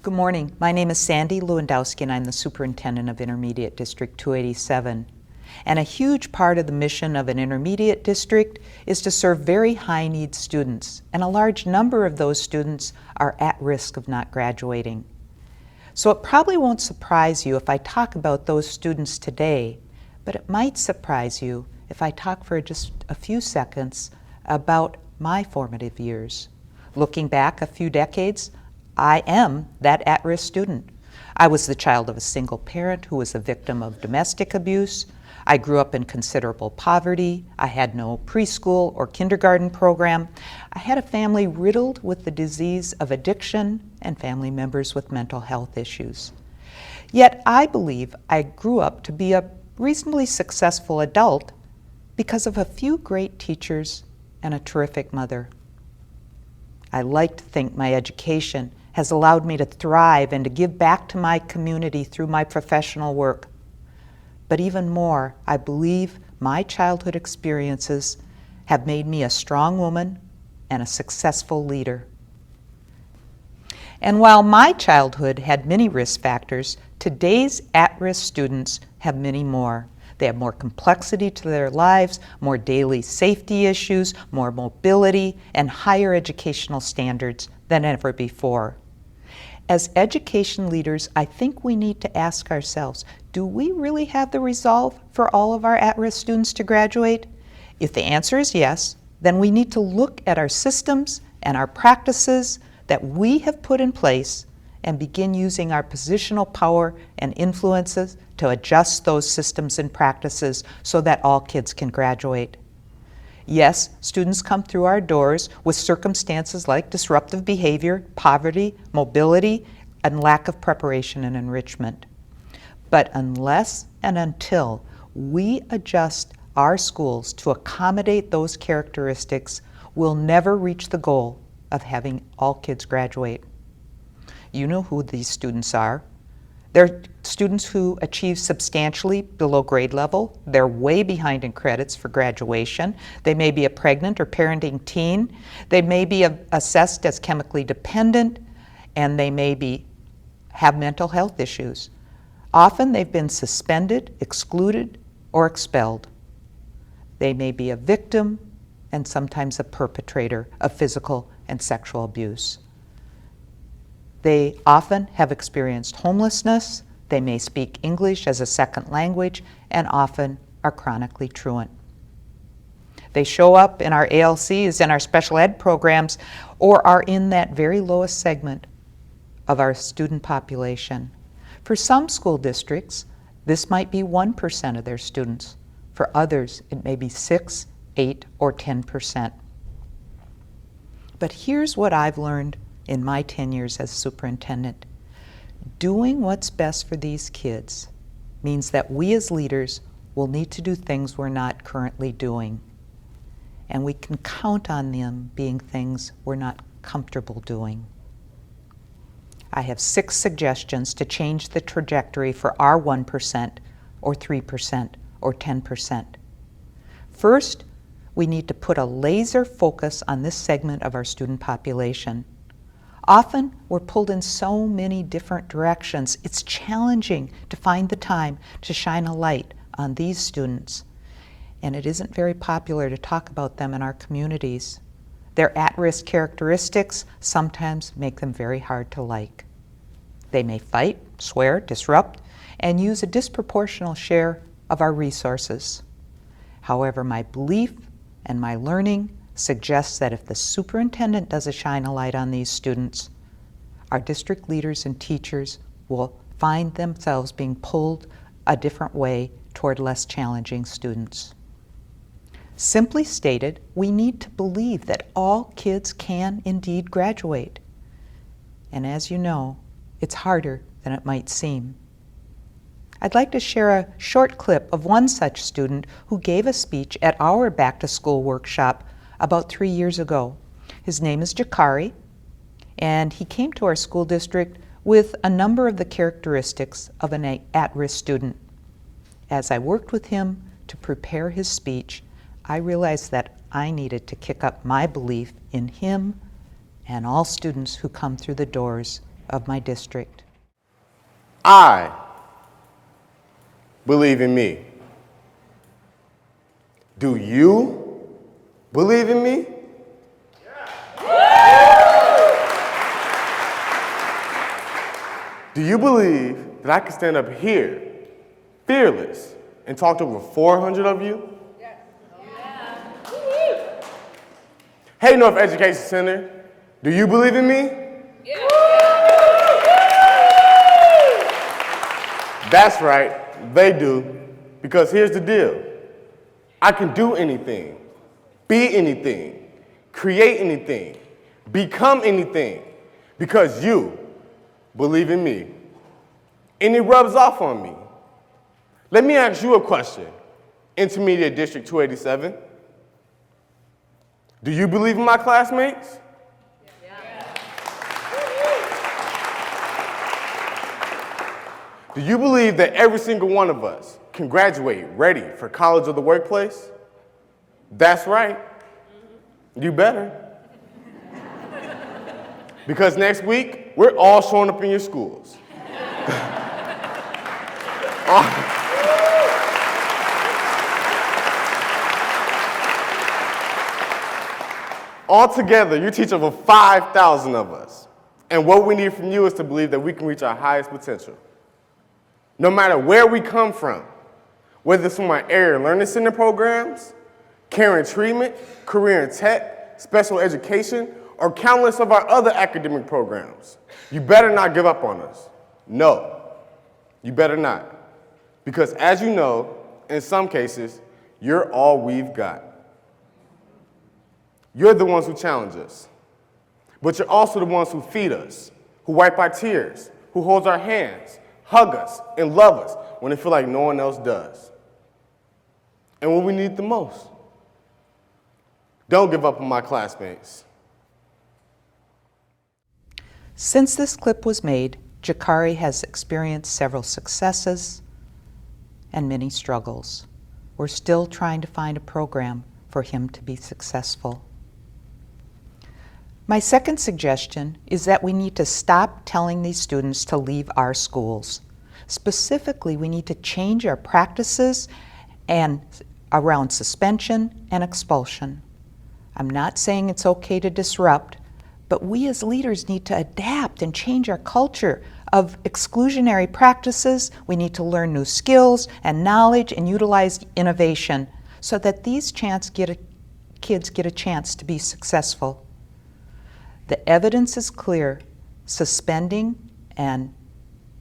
Good morning. My name is Sandy Lewandowski and I'm the Superintendent of Intermediate District 287. And a huge part of the mission of an intermediate district is to serve very high-need students, and a large number of those students are at risk of not graduating. So it probably won't surprise you if I talk about those students today, but it might surprise you if I talk for just a few seconds about my formative years. Looking back a few decades, I am that at-risk student. I was the child of a single parent who was a victim of domestic abuse. I grew up in considerable poverty. I had no preschool or kindergarten program. I had a family riddled with the disease of addiction and family members with mental health issues. Yet I believe I grew up to be a reasonably successful adult because of a few great teachers and a terrific mother. I like to think my education has allowed me to thrive and to give back to my community through my professional work. But even more, I believe my childhood experiences have made me a strong woman and a successful leader. And while my childhood had many risk factors, today's at-risk students have many more. They have more complexity to their lives, more daily safety issues, more mobility, and higher educational standards than ever before. As education leaders, I think we need to ask ourselves, do we really have the resolve for all of our at-risk students to graduate? If the answer is yes, then we need to look at our systems and our practices that we have put in place and begin using our positional power and influences to adjust those systems and practices so that all kids can graduate. Yes, students come through our doors with circumstances like disruptive behavior, poverty, mobility, and lack of preparation and enrichment. But unless and until we adjust our schools to accommodate those characteristics, we'll never reach the goal of having all kids graduate. You know who these students are. They're students who achieve substantially below grade level. They're way behind in credits for graduation. They may be a pregnant or parenting teen. They may be assessed as chemically dependent, and they may have mental health issues. Often they've been suspended, excluded, or expelled. They may be a victim and sometimes a perpetrator of physical and sexual abuse. They often have experienced homelessness, they may speak English as a second language, and often are chronically truant. They show up in our ALCs and our special ed programs, or are in that very lowest segment of our student population. For some school districts, this might be 1% of their students. For others, it may be 6, 8, or 10%. But here's what I've learned in my 10 years as superintendent. Doing what's best for these kids means that we as leaders will need to do things we're not currently doing. And we can count on them being things we're not comfortable doing. I have 6 suggestions to change the trajectory for our 1%, or 3%, or 10%. First, we need to put a laser focus on this segment of our student population. Often, we're pulled in so many different directions. It's challenging to find the time to shine a light on these students. And it isn't very popular to talk about them in our communities. Their at-risk characteristics sometimes make them very hard to like. They may fight, swear, disrupt, and use a disproportional share of our resources. However, my belief and my learning suggests that if the superintendent doesn't shine a light on these students, our district leaders and teachers will find themselves being pulled a different way toward less challenging students. Simply stated, we need to believe that all kids can indeed graduate. And as you know, it's harder than it might seem. I'd like to share a short clip of one such student who gave a speech at our back-to-school workshop about 3 years ago. His name is Jakari, and he came to our school district with a number of the characteristics of an at-risk student. As I worked with him to prepare his speech, I realized that I needed to kick up my belief in him and all students who come through the doors of my district. I believe in me. Do you believe in me? Do you believe that I can stand up here, fearless, and talk to over 400 of you? Yes. Yeah. Hey, North Education Center, do you believe in me? Yeah. That's right, they do, because here's the deal. I can do anything, be anything, create anything, become anything, because you believe in me. And it rubs off on me. Let me ask you a question, Intermediate District 287. Do you believe in my classmates? Yeah. Do you believe that every single one of us can graduate ready for college or the workplace? That's right. You better. Because next week, we're all showing up in your schools. Altogether, you teach over 5,000 of us. And what we need from you is to believe that we can reach our highest potential. No matter where we come from, whether it's from our area learning center programs, care and treatment, career and tech, special education, or countless of our other academic programs, you better not give up on us. No, you better not. Because as you know, in some cases, you're all we've got. You're the ones who challenge us. But you're also the ones who feed us, who wipe our tears, who holds our hands, hug us, and love us when it feels like no one else does. And when we need the most. Don't give up on my classmates. Since this clip was made, Jakari has experienced several successes and many struggles. We're still trying to find a program for him to be successful. My second suggestion is that we need to stop telling these students to leave our schools. Specifically, we need to change our practices and around suspension and expulsion. I'm not saying it's okay to disrupt, but we as leaders need to adapt and change our culture of exclusionary practices. We need to learn new skills and knowledge and utilize innovation so that these kids get a chance to be successful. The evidence is clear. Suspending and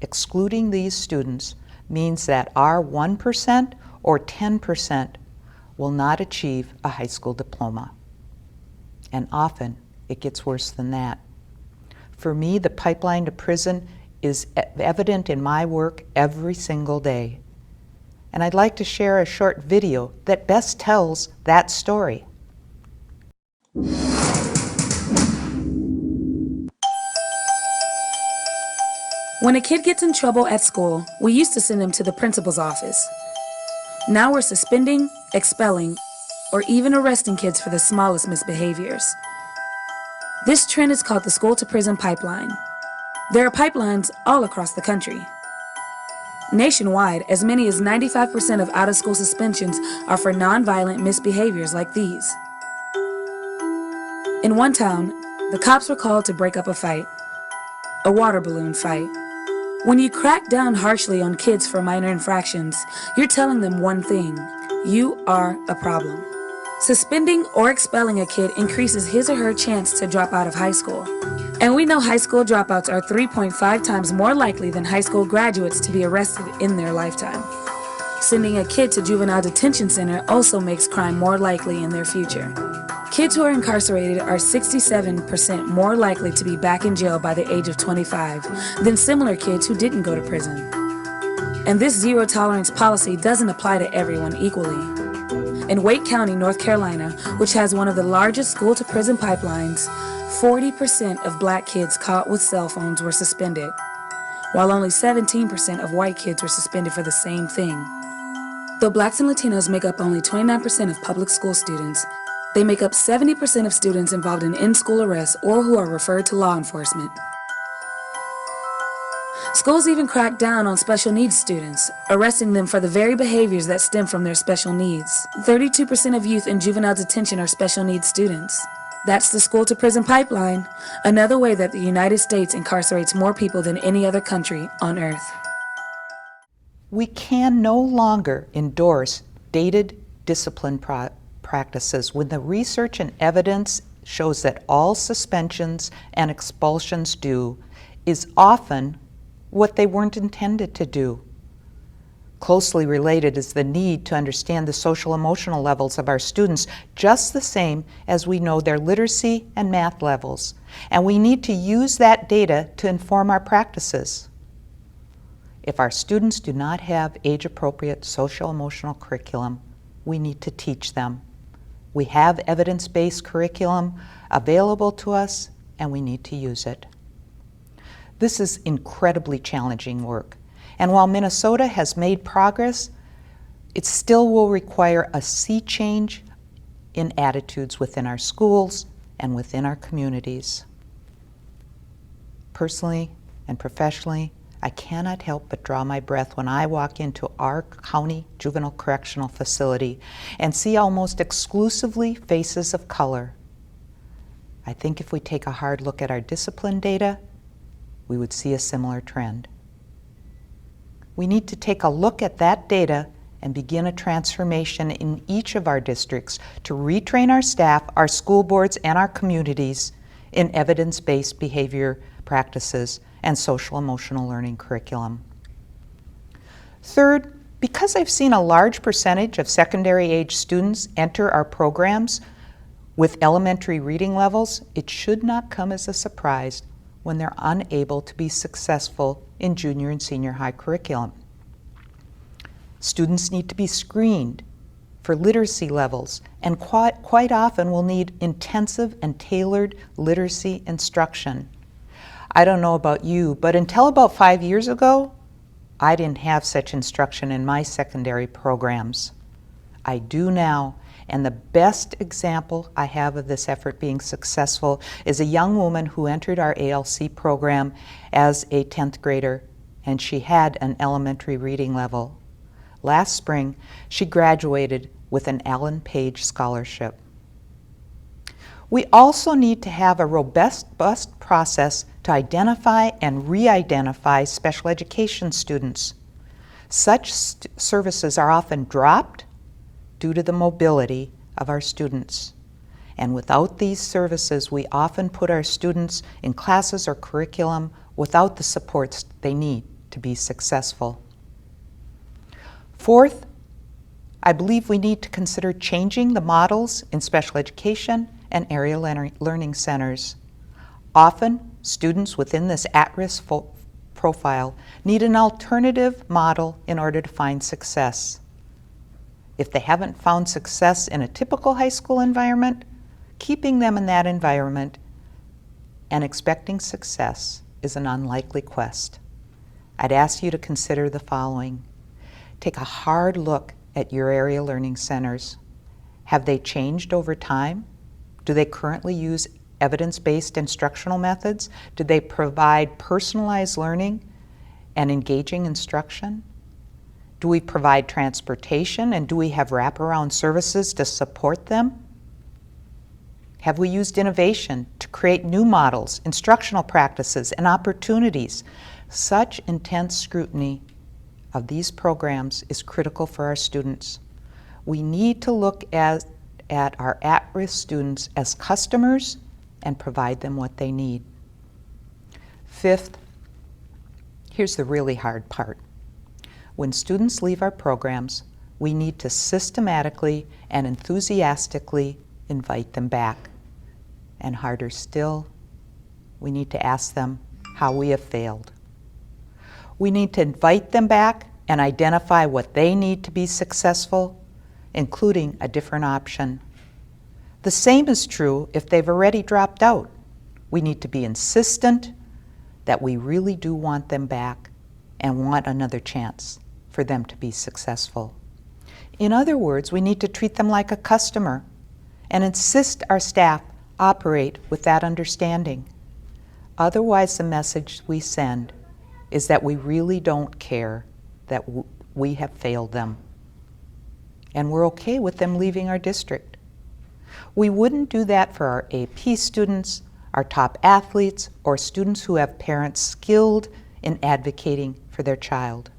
excluding these students means that our 1% or 10% will not achieve a high school diploma. And often it gets worse than that. For me, the pipeline to prison is evident in my work every single day. And I'd like to share a short video that best tells that story. When a kid gets in trouble at school, we used to send them to the principal's office. Now we're suspending, expelling, or even arresting kids for the smallest misbehaviors. This trend is called the school-to-prison pipeline. There are pipelines all across the country. Nationwide, as many as 95% of out-of-school suspensions are for nonviolent misbehaviors like these. In one town, the cops were called to break up a fight, a water balloon fight. When you crack down harshly on kids for minor infractions, you're telling them one thing: you are a problem. Suspending or expelling a kid increases his or her chance to drop out of high school. And we know high school dropouts are 3.5 times more likely than high school graduates to be arrested in their lifetime. Sending a kid to juvenile detention center also makes crime more likely in their future. Kids who are incarcerated are 67% more likely to be back in jail by the age of 25 than similar kids who didn't go to prison. And this zero tolerance policy doesn't apply to everyone equally. In Wake County, North Carolina, which has one of the largest school-to-prison pipelines, 40% of black kids caught with cell phones were suspended, while only 17% of white kids were suspended for the same thing. Though blacks and Latinos make up only 29% of public school students, they make up 70% of students involved in in-school arrests or who are referred to law enforcement. Schools even crack down on special needs students, arresting them for the very behaviors that stem from their special needs. 32% of youth in juvenile detention are special needs students. That's the school to prison pipeline, another way that the United States incarcerates more people than any other country on earth. We can no longer endorse dated discipline practices when the research and evidence shows that all suspensions and expulsions do is often what they weren't intended to do. Closely related is the need to understand the social emotional levels of our students just the same as we know their literacy and math levels, and we need to use that data to inform our practices. If our students do not have age-appropriate social emotional curriculum, we need to teach them. We have evidence-based curriculum available to us, and we need to use it. This is incredibly challenging work, and while Minnesota has made progress, it still will require a sea change in attitudes within our schools and within our communities. Personally and professionally, I cannot help but draw my breath when I walk into our county juvenile correctional facility and see almost exclusively faces of color. I think if we take a hard look at our discipline data, we would see a similar trend. We need to take a look at that data and begin a transformation in each of our districts to retrain our staff, our school boards, and our communities in evidence-based behavior practices and social emotional learning curriculum. Third, because I've seen a large percentage of secondary age students enter our programs with elementary reading levels, it should not come as a surprise when they're unable to be successful in junior and senior high curriculum. Students need to be screened for literacy levels and quite often will need intensive and tailored literacy instruction. I don't know about you, but until about 5 years ago, I didn't have such instruction in my secondary programs. I do now, and the best example I have of this effort being successful is a young woman who entered our ALC program as a 10th grader, and she had an elementary reading level. Last spring, she graduated with an Allen Page Scholarship. We also need to have a robust process to identify and re-identify special education students. Such services are often dropped due to the mobility of our students. And without these services, we often put our students in classes or curriculum without the supports they need to be successful. Fourth, I believe we need to consider changing the models in special education and area learning centers. Often, students within this at-risk profile need an alternative model in order to find success. If they haven't found success in a typical high school environment, keeping them in that environment and expecting success is an unlikely quest. I'd ask you to consider the following. Take a hard look at your area learning centers. Have they changed over time? Do they currently use evidence-based instructional methods? Do they provide personalized learning and engaging instruction? Do we provide transportation, and do we have wraparound services to support them? Have we used innovation to create new models, instructional practices, and opportunities? Such intense scrutiny of these programs is critical for our students. We need to look at our at-risk students as customers and provide them what they need. Fifth, here's the really hard part. When students leave our programs, we need to systematically and enthusiastically invite them back. And harder still, we need to ask them how we have failed. We need to invite them back and identify what they need to be successful, including a different option. The same is true if they've already dropped out. We need to be insistent that we really do want them back and want another chance for them to be successful. In other words, we need to treat them like a customer and insist our staff operate with that understanding. Otherwise, the message we send is that we really don't care that we have failed them. And we're okay with them leaving our district. We wouldn't do that for our AP students, our top athletes, or students who have parents skilled in advocating for their child.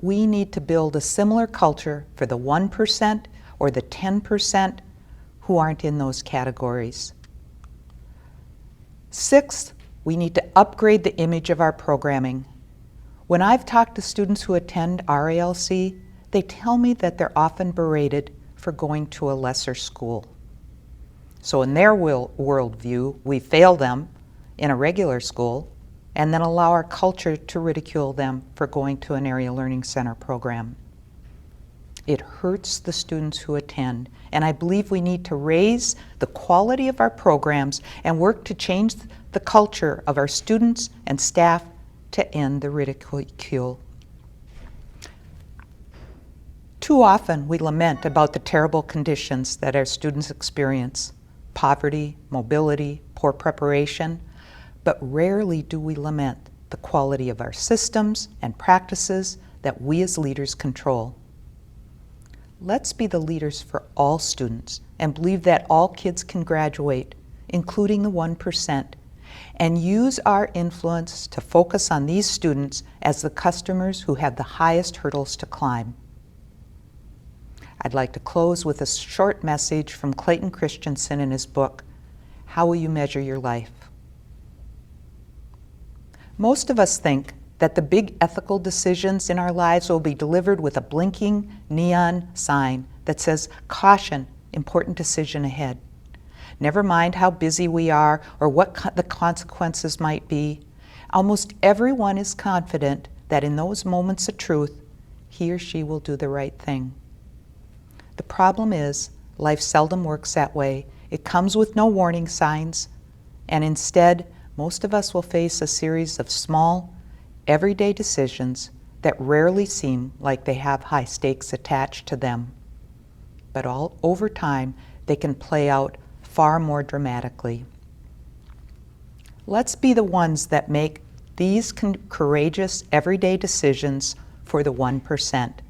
We need to build a similar culture for the 1% or the 10% who aren't in those categories. Sixth, we need to upgrade the image of our programming. When I've talked to students who attend RALC, they tell me that they're often berated for going to a lesser school. So in their worldview, we fail them in a regular school and then allow our culture to ridicule them for going to an area learning center program. It hurts the students who attend, and I believe we need to raise the quality of our programs and work to change the culture of our students and staff to end the ridicule. Too often we lament about the terrible conditions that our students experience: poverty, mobility, poor preparation, but rarely do we lament the quality of our systems and practices that we as leaders control. Let's be the leaders for all students and believe that all kids can graduate, including the 1%, and use our influence to focus on these students as the customers who have the highest hurdles to climb. I'd like to close with a short message from Clayton Christensen in his book, How Will You Measure Your Life? Most of us think that the big ethical decisions in our lives will be delivered with a blinking neon sign that says, "Caution, important decision ahead." Never mind how busy we are or what the consequences might be. Almost everyone is confident that in those moments of truth, he or she will do the right thing. The problem is, life seldom works that way. It comes with no warning signs, and instead, most of us will face a series of small, everyday decisions that rarely seem like they have high stakes attached to them. But over time, they can play out far more dramatically. Let's be the ones that make these courageous, everyday decisions for the 1%.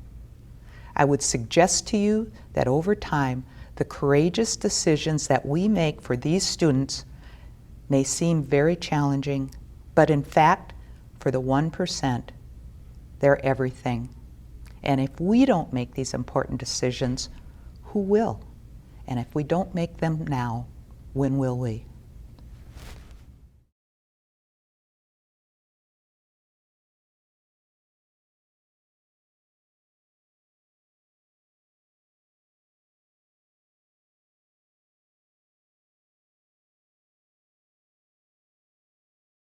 I would suggest to you that over time, the courageous decisions that we make for these students may seem very challenging, but in fact, for the 1%, they're everything. And if we don't make these important decisions, who will? And if we don't make them now, when will we?